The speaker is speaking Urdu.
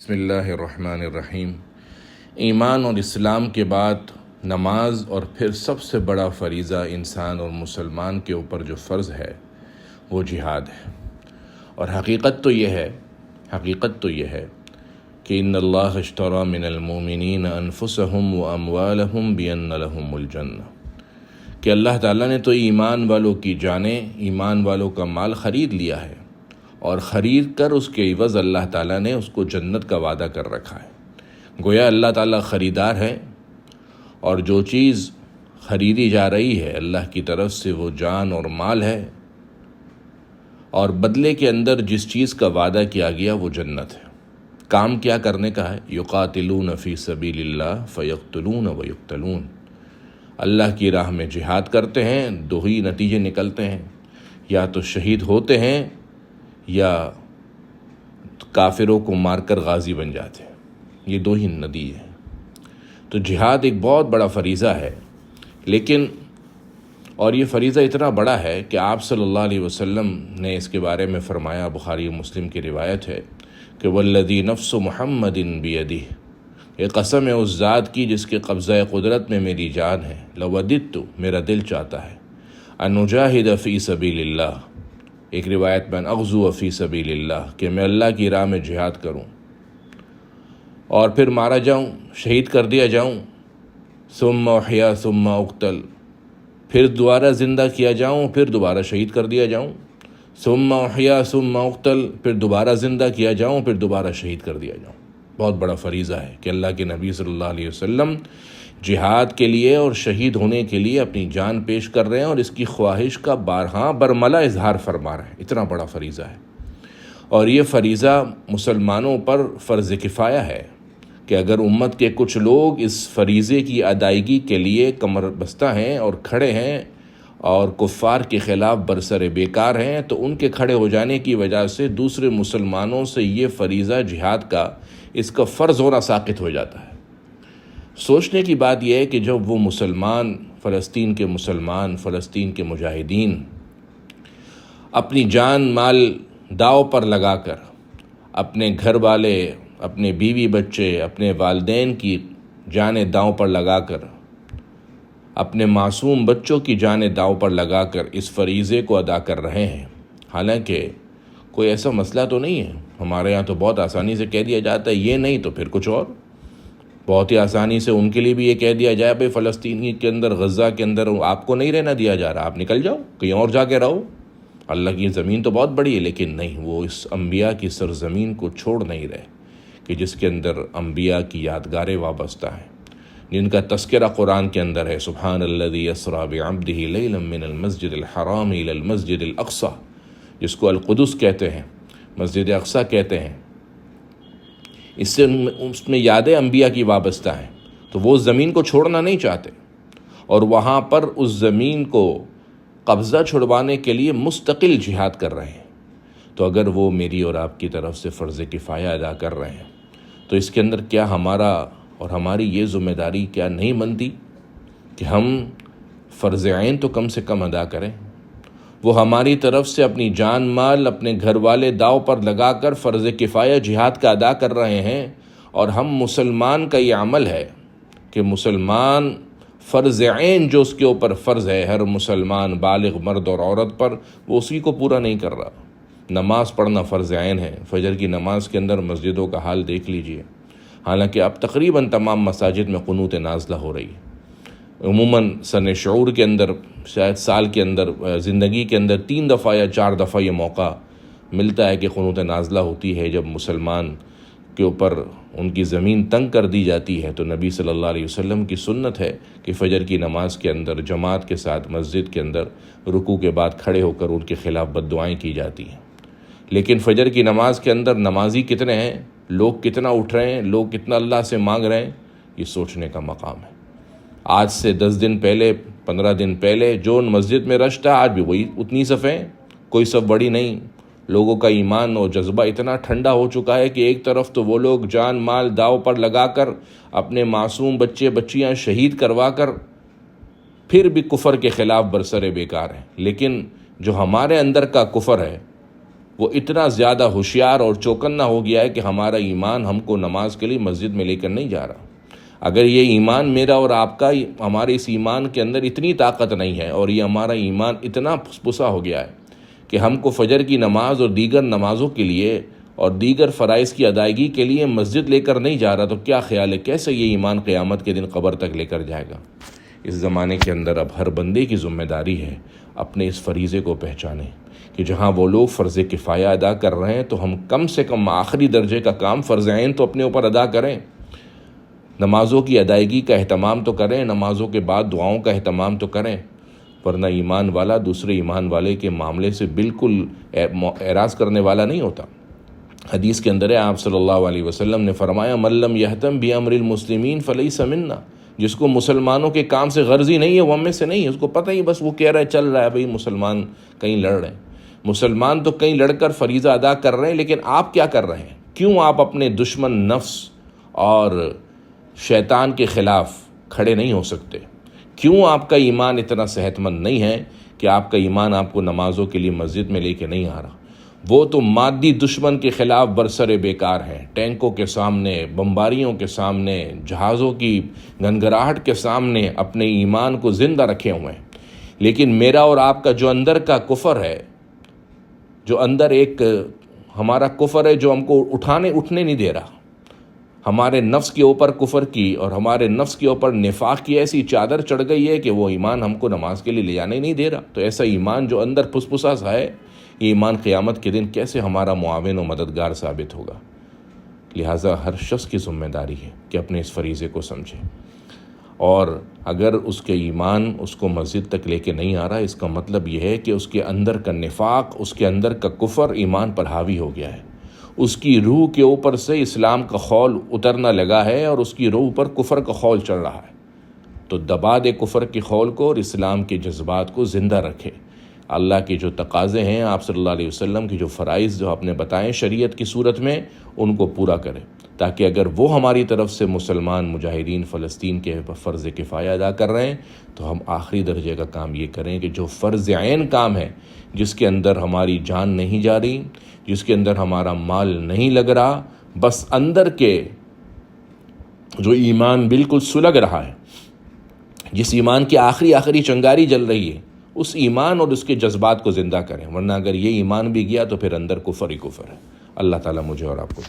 بسم اللہ الرحمن الرحیم۔ ایمان اور اسلام کے بعد نماز اور پھر سب سے بڑا فریضہ انسان اور مسلمان کے اوپر جو فرض ہے وہ جہاد ہے۔ اور حقیقت تو یہ ہے کہ ان اللہ اشتری من المؤمنین انفسهم واموالهم بان لهم الجنہ، کہ اللہ تعالیٰ نے تو ایمان والوں کی جانیں، ایمان والوں کا مال خرید لیا ہے، اور خرید کر اس کے عوض اللہ تعالیٰ نے اس کو جنت کا وعدہ کر رکھا ہے۔ گویا اللہ تعالیٰ خریدار ہے، اور جو چیز خریدی جا رہی ہے اللہ کی طرف سے وہ جان اور مال ہے، اور بدلے کے اندر جس چیز کا وعدہ کیا گیا وہ جنت ہے۔ کام کیا کرنے کا ہے؟ یقاتلون فی سبیل اللہ فیقتلون ویقتلون، اللہ کی راہ میں جہاد کرتے ہیں، دو ہی نتیجے نکلتے ہیں، یا تو شہید ہوتے ہیں یا کافروں کو مار کر غازی بن جاتے ہیں، یہ دو ہی نتیجے ہیں۔ تو جہاد ایک بہت بڑا فریضہ ہے، لیکن اور یہ فریضہ اتنا بڑا ہے کہ آپ صلی اللہ علیہ وسلم نے اس کے بارے میں فرمایا، بخاری و مسلم کی روایت ہے کہ والذی نفس محمد بیدہ، یہ قسم ہے اس ذات کی جس کے قبضہ قدرت میں میری جان ہے، لوددت، میرا دل چاہتا ہے، ان اجاہد فی سبیل اللہ، ایک روایت میں اغزو فی سبیل اللہ، کہ میں اللہ کی راہ میں جہاد کروں اور پھر مارا جاؤں، شہید کر دیا جاؤں، ثم احیا ثم اقتل، پھر دوبارہ زندہ کیا جاؤں، پھر دوبارہ شہید کر دیا جاؤں، ثم احیا ثم اقتل، پھر دوبارہ زندہ کیا جاؤں، پھر دوبارہ شہید کر دیا جاؤں۔ بہت بڑا فریضہ ہے کہ اللہ کے نبی صلی اللہ علیہ وسلم جہاد کے لیے اور شہید ہونے کے لیے اپنی جان پیش کر رہے ہیں، اور اس کی خواہش کا بارہا برملا اظہار فرما رہے ہیں۔ اتنا بڑا فریضہ ہے، اور یہ فریضہ مسلمانوں پر فرض کفایہ ہے کہ اگر امت کے کچھ لوگ اس فریضے کی ادائیگی کے لیے کمر بستہ ہیں اور کھڑے ہیں اور کفار کے خلاف برسر بیکار ہیں، تو ان کے کھڑے ہو جانے کی وجہ سے دوسرے مسلمانوں سے یہ فریضہ جہاد کا، اس کا فرض ہونا ساقط ہو جاتا ہے۔ سوچنے کی بات یہ ہے کہ جب وہ مسلمان، فلسطین کے مجاہدین اپنی جان مال داؤ پر لگا کر، اپنے گھر والے، اپنے بیوی بچے، اپنے والدین کی جانیں داؤ پر لگا کر، اپنے معصوم بچوں کی جانیں داؤ پر لگا کر اس فریضے کو ادا کر رہے ہیں، حالانکہ کوئی ایسا مسئلہ تو نہیں ہے، ہمارے یہاں تو بہت آسانی سے کہہ دیا جاتا ہے یہ نہیں تو پھر کچھ اور، بہت ہی آسانی سے ان کے لیے بھی یہ کہہ دیا جائے بھائی فلسطینی کے اندر، غزہ کے اندر آپ کو نہیں رہنا دیا جا رہا، آپ نکل جاؤ کہیں اور جا کے رہو، اللہ کی زمین تو بہت بڑی ہے، لیکن نہیں، وہ اس انبیاء کی سرزمین کو چھوڑ نہیں رہے کہ جس کے اندر انبیاء کی یادگاریں وابستہ ہیں، جن کا تذکرہ قرآن کے اندر ہے۔ سبحان الذی اسریٰ بعبدہ لیلا من المسجد الحرام الی المسجد الاقصی، جس کو القدس کہتے ہیں، مسجد اقصی کہتے ہیں، اس میں یادیں انبیاء کی وابستہ ہیں، تو وہ زمین کو چھوڑنا نہیں چاہتے، اور وہاں پر اس زمین کو قبضہ چھڑوانے کے لیے مستقل جہاد کر رہے ہیں۔ تو اگر وہ میری اور آپ کی طرف سے فرض کفایہ ادا کر رہے ہیں، تو اس کے اندر کیا ہمارا اور ہماری یہ ذمہ داری کیا نہیں بنتی کہ ہم فرض عین تو کم سے کم ادا کریں؟ وہ ہماری طرف سے اپنی جان مال، اپنے گھر والے داؤ پر لگا کر فرض کفایہ جہاد کا ادا کر رہے ہیں، اور ہم مسلمان کا یہ عمل ہے کہ مسلمان فرض عین جو اس کے اوپر فرض ہے ہر مسلمان بالغ مرد اور عورت پر، وہ اسی کو پورا نہیں کر رہا۔ نماز پڑھنا فرض عین ہے، فجر کی نماز کے اندر مسجدوں کا حال دیکھ لیجئے، حالانکہ اب تقریباً تمام مساجد میں قنوت نازلہ ہو رہی ہے۔ عموماً سن شعور کے اندر، شاید سال کے اندر، زندگی کے اندر 3 دفعہ یا 4 دفعہ یہ موقع ملتا ہے کہ قنوت نازلہ ہوتی ہے، جب مسلمان کے اوپر ان کی زمین تنگ کر دی جاتی ہے، تو نبی صلی اللہ علیہ وسلم کی سنت ہے کہ فجر کی نماز کے اندر جماعت کے ساتھ مسجد کے اندر رکوع کے بعد کھڑے ہو کر ان کے خلاف بد دعائیں کی جاتی ہیں۔ لیکن فجر کی نماز کے اندر نمازی کتنے ہیں، لوگ کتنا اٹھ رہے ہیں، لوگ کتنا اللہ سے مانگ رہے ہیں، یہ سوچنے کا مقام ہے۔ آج سے 10 دن پہلے، 15 دن پہلے جو مسجد میں رش تھا، آج بھی وہی اتنی صفیں، کوئی صف بڑی نہیں۔ لوگوں کا ایمان اور جذبہ اتنا ٹھنڈا ہو چکا ہے کہ ایک طرف تو وہ لوگ جان مال داؤ پر لگا کر اپنے معصوم بچے بچیاں شہید کروا کر پھر بھی کفر کے خلاف برسر بیکار ہیں، لیکن جو ہمارے اندر کا کفر ہے وہ اتنا زیادہ ہوشیار اور چوکنا ہو گیا ہے کہ ہمارا ایمان ہم کو نماز کے لیے مسجد میں لے کر نہیں جا رہا۔ اگر یہ ایمان میرا اور آپ کا، ہمارے اس ایمان کے اندر اتنی طاقت نہیں ہے اور یہ ہمارا ایمان اتنا پسپسا ہو گیا ہے کہ ہم کو فجر کی نماز اور دیگر نمازوں کے لیے اور دیگر فرائض کی ادائیگی کے لیے مسجد لے کر نہیں جا رہا، تو کیا خیال ہے کیسے یہ ایمان قیامت کے دن قبر تک لے کر جائے گا؟ اس زمانے کے اندر اب ہر بندے کی ذمہ داری ہے اپنے اس فریضے کو پہچانے کہ جہاں وہ لوگ فرض کفایہ ادا کر رہے ہیں تو ہم کم سے کم آخری درجے کا کام فرض عین تو اپنے اوپر ادا کریں، نمازوں کی ادائیگی کا اہتمام تو کریں، نمازوں کے بعد دعاؤں کا اہتمام تو کریں، ورنہ ایمان والا دوسرے ایمان والے کے معاملے سے بالکل اعراض کرنے والا نہیں ہوتا۔ حدیث کے اندر ہے، آپ صلی اللہ علیہ وسلم نے فرمایا، من لم یہتم بامر المسلمین فلیس منا، جس کو مسلمانوں کے کام سے غرضی نہیں ہے وہ ہم میں سے نہیں ہے۔ اس کو پتہ ہی بس وہ کہہ رہا ہے چل رہا ہے بھئی مسلمان کہیں لڑ رہے ہیں، مسلمان تو کہیں لڑ کر فریضہ ادا کر رہے ہیں، لیکن آپ کیا کر رہے ہیں؟ کیوں آپ اپنے دشمن نفس اور شیطان کے خلاف کھڑے نہیں ہو سکتے؟ کیوں آپ کا ایمان اتنا صحت مند نہیں ہے کہ آپ کا ایمان آپ کو نمازوں کے لیے مسجد میں لے کے نہیں آ رہا؟ وہ تو مادی دشمن کے خلاف برسر بیکار ہیں، ٹینکوں کے سامنے، بمباریوں کے سامنے، جہازوں کی گنگراہٹ کے سامنے اپنے ایمان کو زندہ رکھے ہوئے ہیں۔ لیکن میرا اور آپ کا جو اندر کا کفر ہے، جو اندر ایک ہمارا کفر ہے جو ہم کو اٹھنے نہیں دے رہا، ہمارے نفس کے اوپر کفر کی اور ہمارے نفس کے اوپر نفاق کی ایسی چادر چڑھ گئی ہے کہ وہ ایمان ہم کو نماز کے لیے لے جانے نہیں دے رہا۔ تو ایسا ایمان جو اندر پھسپھسا سا ہے، یہ ایمان قیامت کے دن کیسے ہمارا معاون و مددگار ثابت ہوگا؟ لہٰذا ہر شخص کی ذمہ داری ہے کہ اپنے اس فریضے کو سمجھے، اور اگر اس کے ایمان اس کو مسجد تک لے کے نہیں آ رہا، اس کا مطلب یہ ہے کہ اس کے اندر کا نفاق، اس کے اندر کا کفر ایمان پر حاوی ہو گیا ہے، اس کی روح کے اوپر سے اسلام کا خول اترنا لگا ہے اور اس کی روح پر کفر کا خول چڑھ رہا ہے۔ تو دبا دے کفر کے خول کو اور اسلام کے جذبات کو زندہ رکھے۔ اللہ کے جو تقاضے ہیں، آپ صلی اللہ علیہ وسلم کی جو فرائض جو آپ نے بتائیں شریعت کی صورت میں، ان کو پورا کریں، تاکہ اگر وہ ہماری طرف سے مسلمان مجاہدین فلسطین کے فرض کفایہ ادا کر رہے ہیں تو ہم آخری درجے کا کام یہ کریں کہ جو فرض عین کام ہے، جس کے اندر ہماری جان نہیں جا رہی، جس کے اندر ہمارا مال نہیں لگ رہا، بس اندر کے جو ایمان بالکل سلگ رہا ہے، جس ایمان کی آخری چنگاری جل رہی ہے، اس ایمان اور اس کے جذبات کو زندہ کریں، ورنہ اگر یہ ایمان بھی گیا تو پھر اندر کفر ہی کفر ہے۔ اللہ تعالیٰ مجھے اور آپ کو